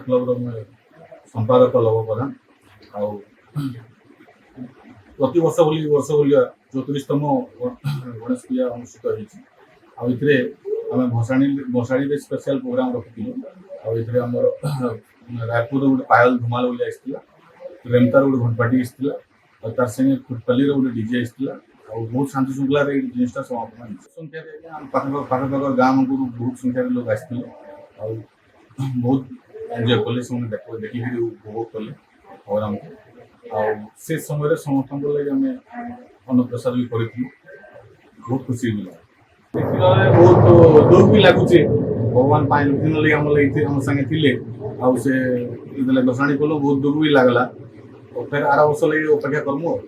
Club संपादक love प्रधान आउ प्रति वर्ष भाया 34तम गणेश पूजा अनुष्ठित होती आम भसाणी स्पेशल प्रोग्राम रखी आम रायपुर गोटे पायल धुमाल बोली आसला रेमतार गोटे घंटपाटी आसला तार संगे खुटपल्ली गोटे डीजे आसला बहुत शांति श्रृंखला जिनटा समापन संख्या पाखपाख गाँव बहुत संख्यार लोग आसते बहुत एंजॉय कले देखिक उपभोग कले प्रोग्राम से समय समस्त लगे आम अन्नप्रसाद भी करूँ बहुत खुशी मिला देखने बहुत दुख भी लगुच भगवान 5 दिन लगे आम संगे थे आउ से भसाणी कलु बहुत दुख भी लगला फिर आर वर्ष लगे अपेक्षा करमु।